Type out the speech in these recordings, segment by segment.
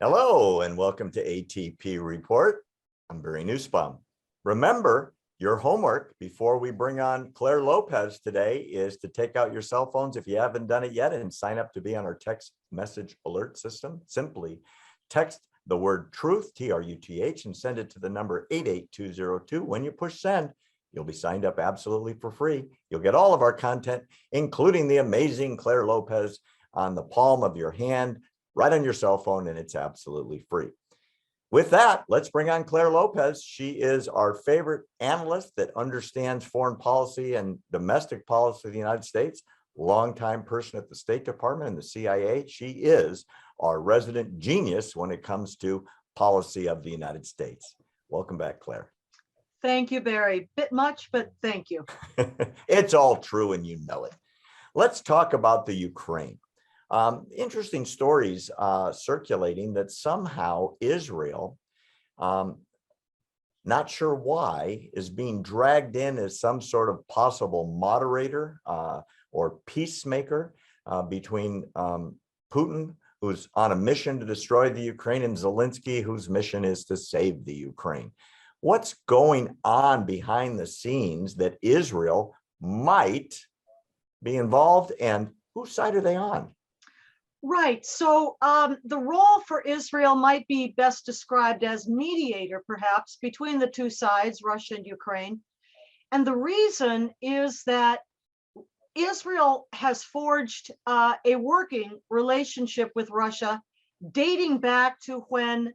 Hello and welcome to ATP Report. I'm Barry Nussbaum. Remember, your homework before we bring on Claire Lopez today is to take out your cell phones if you haven't done it yet and sign up to be on our text message alert system. Simply text the word truth, TRUTH, and send it to the number 88202. When you push send, you'll be signed up absolutely for free. You'll get all of our content, including the amazing Claire Lopez, on the palm of your hand, right on your cell phone, and it's absolutely free. With that, let's bring on Claire Lopez. She is our favorite analyst that understands foreign policy and domestic policy of the United States, longtime person at the State Department and the CIA. She is our resident genius when it comes to policy of the United States. Welcome back, Claire. Thank you, Barry. Bit much, but thank you. It's all true and you know it. Let's talk about the Ukraine. Interesting stories circulating that somehow Israel, not sure why, is being dragged in as some sort of possible moderator or peacemaker between Putin, who's on a mission to destroy the Ukraine, and Zelensky, whose mission is to save the Ukraine. What's going on behind the scenes that Israel might be involved, and whose side are they on? Right. So the role for Israel might be best described as mediator, perhaps, between the two sides, Russia and Ukraine. And the reason is that Israel has forged a working relationship with Russia dating back to when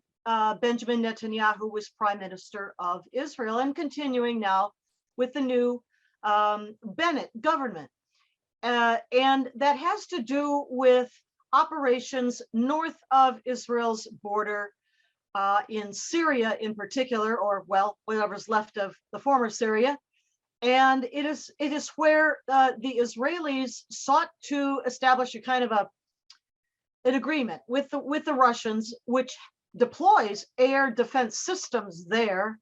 Benjamin Netanyahu was prime minister of Israel, and continuing now with the new Bennett government. And that has to do with operations north of Israel's border, in Syria in particular, or well, whatever's left of the former Syria. And it is where the Israelis sought to establish a kind of an agreement with the Russians, which deploys air defense systems there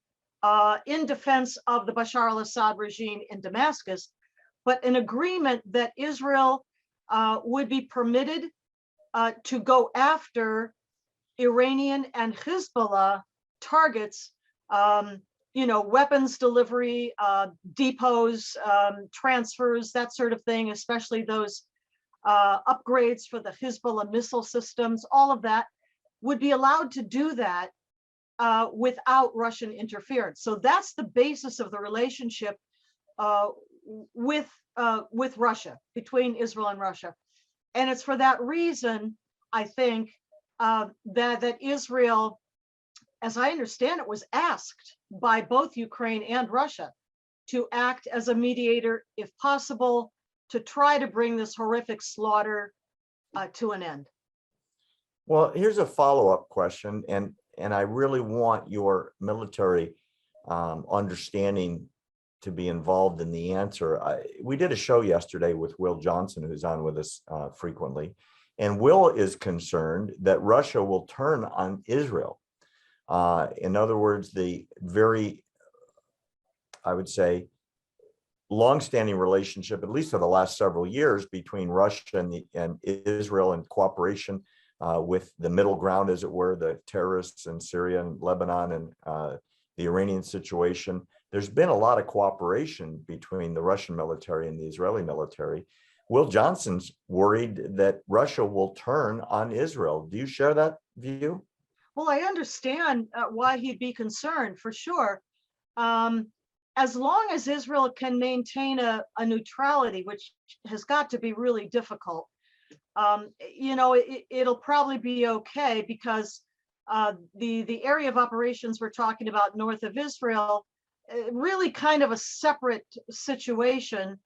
in defense of the Bashar al-Assad regime in Damascus, but an agreement that Israel would be permitted to go after Iranian and Hezbollah targets, weapons delivery, depots, transfers, that sort of thing, especially those upgrades for the Hezbollah missile systems. All of that would be allowed to do that without Russian interference. So that's the basis of the relationship with Russia, between Israel and Russia. And it's for that reason, I think, that Israel, as I understand it, was asked by both Ukraine and Russia to act as a mediator, if possible, to try to bring this horrific slaughter to an end. Well, here's a follow-up question, and I really want your military understanding to be involved in the answer. We did a show yesterday with Will Johnson, who's on with us frequently, and Will is concerned that Russia will turn on Israel. In other words, the very, I would say, longstanding relationship, at least for the last several years, between Russia and Israel, and cooperation with the middle ground, as it were, the terrorists in Syria and Lebanon, and the Iranian situation. There's been a lot of cooperation between the Russian military and the Israeli military. Will Johnson's worried that Russia will turn on Israel. Do you share that view? Well, I understand why he'd be concerned, for sure. As long as Israel can maintain a neutrality, which has got to be really difficult, it'll probably be okay, because the area of operations we're talking about north of Israel, really kind of a separate situation,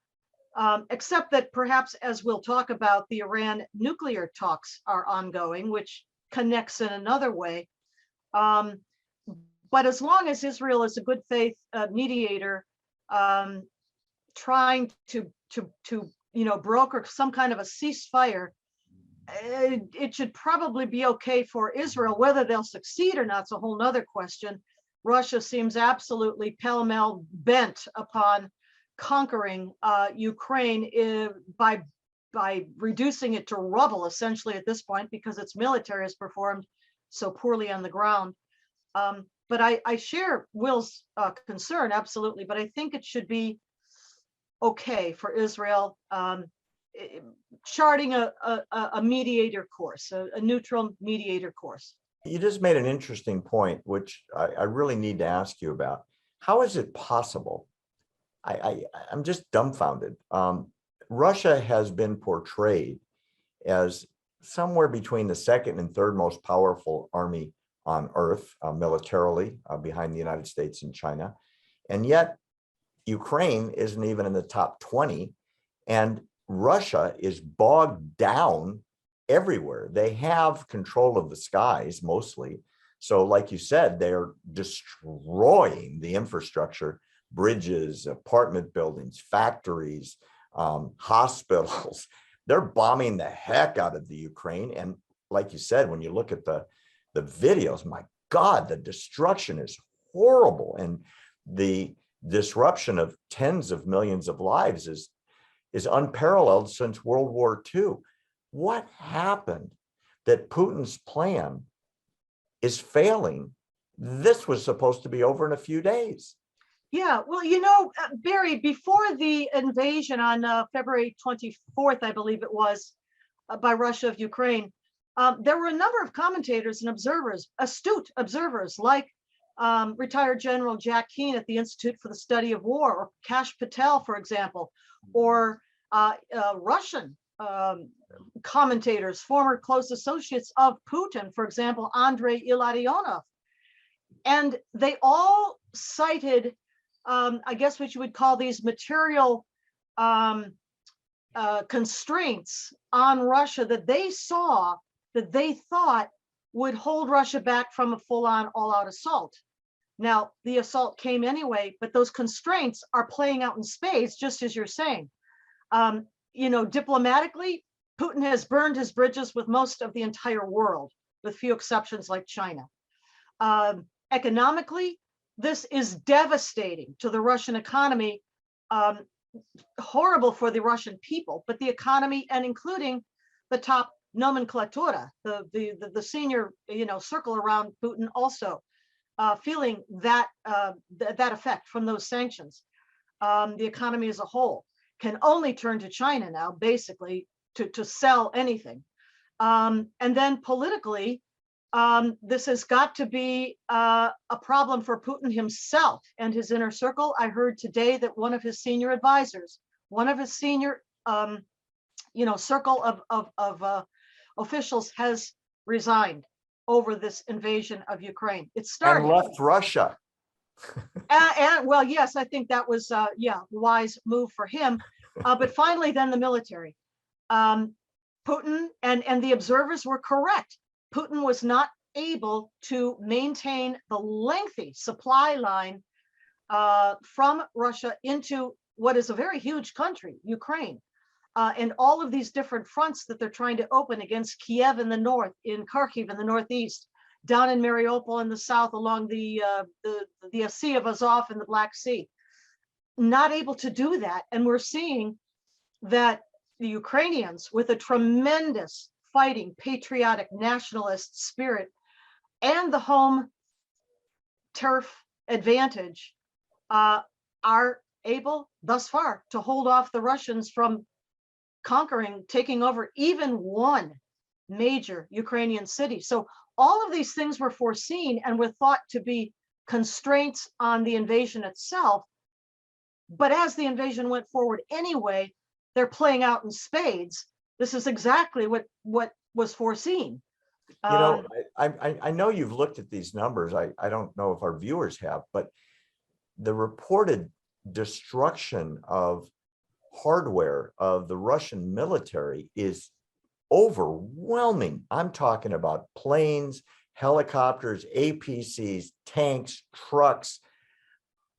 except that perhaps, as we'll talk about, the Iran nuclear talks are ongoing, which connects in another way. But as long as Israel is a good faith mediator, trying to broker some kind of a ceasefire, it should probably be okay for Israel. Whether they'll succeed or not is a whole nother question. Russia seems absolutely pell-mell bent upon conquering Ukraine by reducing it to rubble, essentially, at this point, because its military has performed so poorly on the ground. But I share Will's concern, absolutely. But I think it should be okay for Israel charting a mediator course, a neutral mediator course. You just made an interesting point, which I really need to ask you about. How is it possible? I'm just dumbfounded. Russia has been portrayed as somewhere between the second and third most powerful army on earth, militarily, behind the United States and China. And yet Ukraine isn't even in the top 20. And Russia is bogged down everywhere. They have control of the skies mostly. So like you said, they're destroying the infrastructure, bridges, apartment buildings, factories, hospitals. They're bombing the heck out of the Ukraine. And like you said, when you look at the videos, my God, the destruction is horrible. And the disruption of tens of millions of lives is unparalleled since World War II. What happened that Putin's plan is failing? This was supposed to be over in a few days. Yeah, well, Barry, before the invasion on February 24th, I believe it was, by Russia of Ukraine, there were a number of commentators and observers, astute observers, like retired General Jack Keane at the Institute for the Study of War, or Kash Patel, for example, or Russian commentators, former close associates of Putin, for example, Andrei Ilarionov. And they all cited, I guess what you would call these material constraints on Russia that they saw, that they thought would hold Russia back from a full-on all-out assault. Now, the assault came anyway, but those constraints are playing out in spades, just as you're saying. Diplomatically, Putin has burned his bridges with most of the entire world, with few exceptions like China. Economically, this is devastating to the Russian economy, horrible for the Russian people, but the economy, and including the top nomenclatura, the senior circle around Putin, also feeling that effect from those sanctions. The economy as a whole can only turn to China now, basically, to sell anything. And then politically, this has got to be a problem for Putin himself and his inner circle. I heard today that one of his senior advisors, one of his senior, circle of officials has resigned over this invasion of Ukraine. It started and left Russia. and well, yes, I think that was wise move for him. But finally, then the military. Putin and the observers were correct. Putin was not able to maintain the lengthy supply line from Russia into what is a very huge country, Ukraine, and all of these different fronts that they're trying to open against Kiev in the north, in Kharkiv in the northeast, down in Mariupol in the south, along the Sea of Azov and the Black Sea. Not able to do that, and we're seeing that the Ukrainians, with a tremendous fighting, patriotic, nationalist spirit, and the home turf advantage, are able thus far to hold off the Russians from taking over even one major Ukrainian city. So all of these things were foreseen and were thought to be constraints on the invasion itself. But as the invasion went forward anyway, they're playing out in spades. This is exactly what was foreseen. I know you've looked at these numbers. I don't know if our viewers have, but the reported destruction of hardware of the Russian military is overwhelming. I'm talking about planes, helicopters, APCs, tanks, trucks,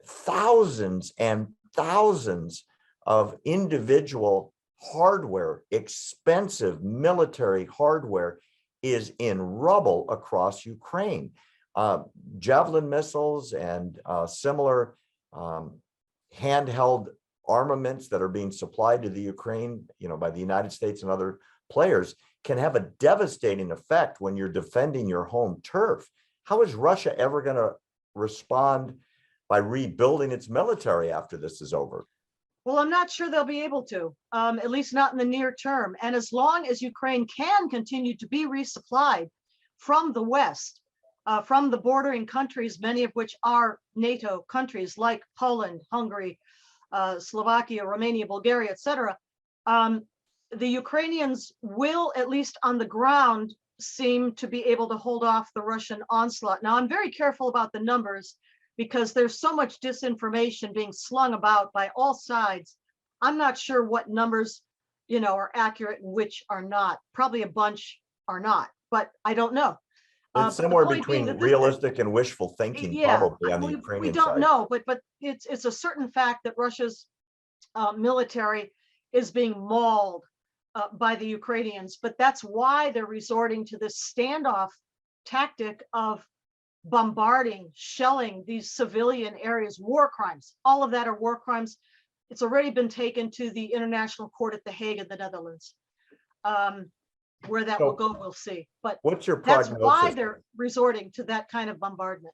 thousands and thousands of individual hardware, expensive military hardware, is in rubble across Ukraine. Javelin missiles and similar handheld armaments that are being supplied to the Ukraine, by the United States and other players, can have a devastating effect when you're defending your home turf. How is Russia ever going to respond by rebuilding its military after this is over? Well, I'm not sure they'll be able to, at least not in the near term. And as long as Ukraine can continue to be resupplied from the West, from the bordering countries, many of which are NATO countries like Poland, Hungary, Slovakia, Romania, Bulgaria, etc., the Ukrainians will, at least on the ground, seem to be able to hold off the Russian onslaught. Now, I'm very careful about the numbers because there's so much disinformation being slung about by all sides. I'm not sure what numbers, are accurate and which are not. Probably a bunch are not, but I don't know. It's somewhere between realistic and wishful thinking, probably on the Ukrainian we don't side. know, but it's a certain fact that Russia's military is being mauled by the Ukrainians, but that's why they're resorting to this standoff tactic of bombarding, shelling these civilian areas, war crimes. All of that are war crimes. It's already been taken to the International Court at The Hague in the Netherlands. Where that will go, we'll see. But what's your that's prognosis? why they're resorting to that kind of bombardment.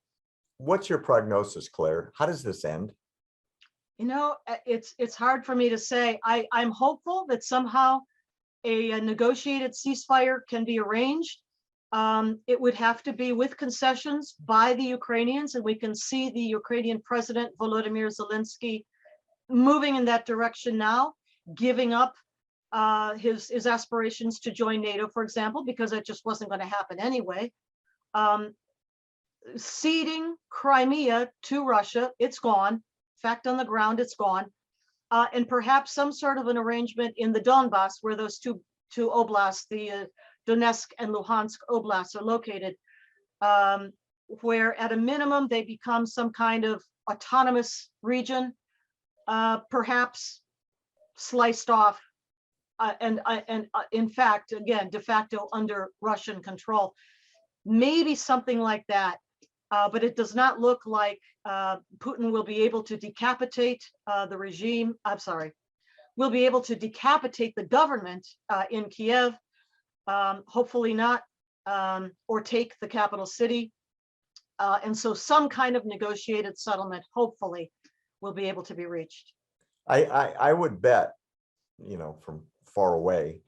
What's your prognosis, Claire? How does this end? It's hard for me to say. I'm hopeful that somehow a negotiated ceasefire can be arranged. It would have to be with concessions by the Ukrainians, and we can see the Ukrainian president, Volodymyr Zelensky, moving in that direction now, giving up his aspirations to join NATO, for example, because it just wasn't going to happen anyway. Ceding Crimea to Russia, it's gone. Fact on the ground, it's gone. And perhaps some sort of an arrangement in the Donbass, where those two oblasts, the Donetsk and Luhansk oblasts, are located, where at a minimum they become some kind of autonomous region, perhaps sliced off, and in fact, again, de facto under Russian control. Maybe something like that, but it does not look like Putin will be able to decapitate the regime. I'm sorry, will be able to decapitate the government in Kiev. Hopefully not, or take the capital city. And so some kind of negotiated settlement, hopefully, will be able to be reached. I would bet, from far away,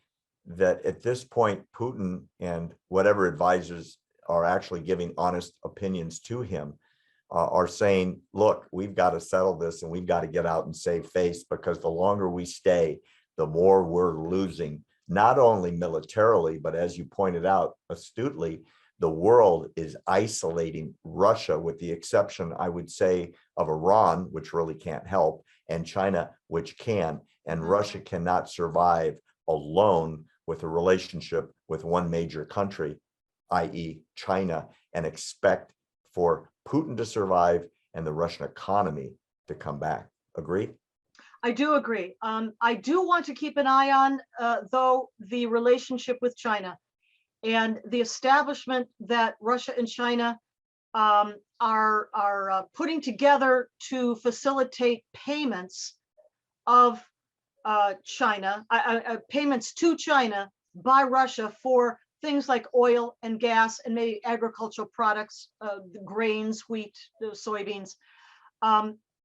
that at this point, Putin and whatever advisors are actually giving honest opinions to him are saying, look, we've got to settle this and we've got to get out and save face, because the longer we stay, the more we're losing, not only militarily, but as you pointed out astutely, the world is isolating Russia, with the exception, I would say, of Iran, which really can't help, and China, which can. And Russia cannot survive alone with a relationship with one major country, i.e. China, and expect for Putin to survive and the Russian economy to come back. Agree? I do agree. I do want to keep an eye on, though, the relationship with China and the establishment that Russia and China are putting together to facilitate payments of China, payments to China by Russia for things like oil and gas and maybe agricultural products, grains, wheat, soybeans.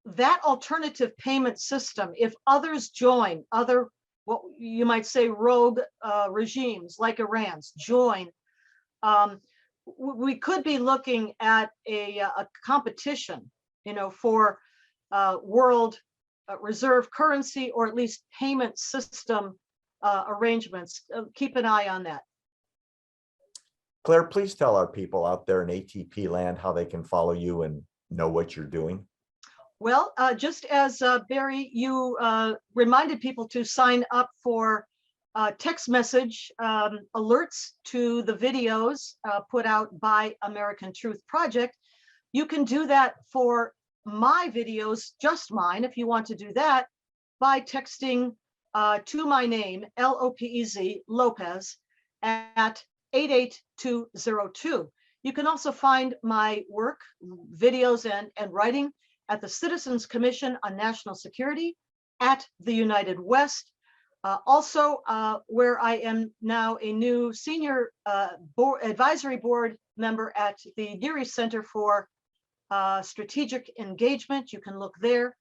That alternative payment system, if others join, other, what you might say, rogue regimes like Iran's join, we could be looking at a competition, for world reserve currency, or at least payment system arrangements. Keep an eye on that. Claire, please tell our people out there in ATP land how they can follow you and know what you're doing. Well, just as Barry, you reminded people to sign up for text message alerts to the videos put out by American Truth Project, you can do that for my videos, just mine, if you want to do that, by texting to my name, Lopez, Lopez, at 88202. You can also find my work, videos, and writing at the Citizens Commission on National Security, at the United West, Also, where I am now a new senior advisory board member at the Geary Center for Strategic Engagement. You can look there.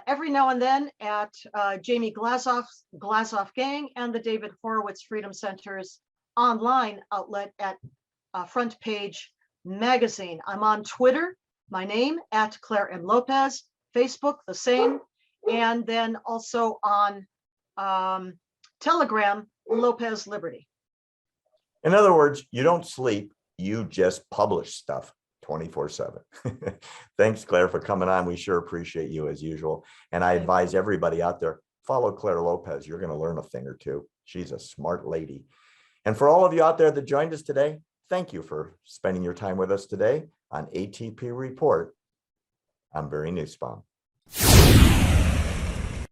Every now and then at Jamie Glazoff's Glazoff Gang and the David Horowitz Freedom Center's online outlet at Front Page Magazine. I'm on Twitter, my name at Claire M. Lopez, Facebook, the same, and then also on Telegram, Lopez Liberty. In other words, you don't sleep, you just publish stuff 24/7. Thanks, Claire, for coming on. We sure appreciate you as usual. And I advise everybody out there, follow Claire Lopez. You're going to learn a thing or two. She's a smart lady. And for all of you out there that joined us today, thank you for spending your time with us today on ATP Report. I'm Barry Nussbaum.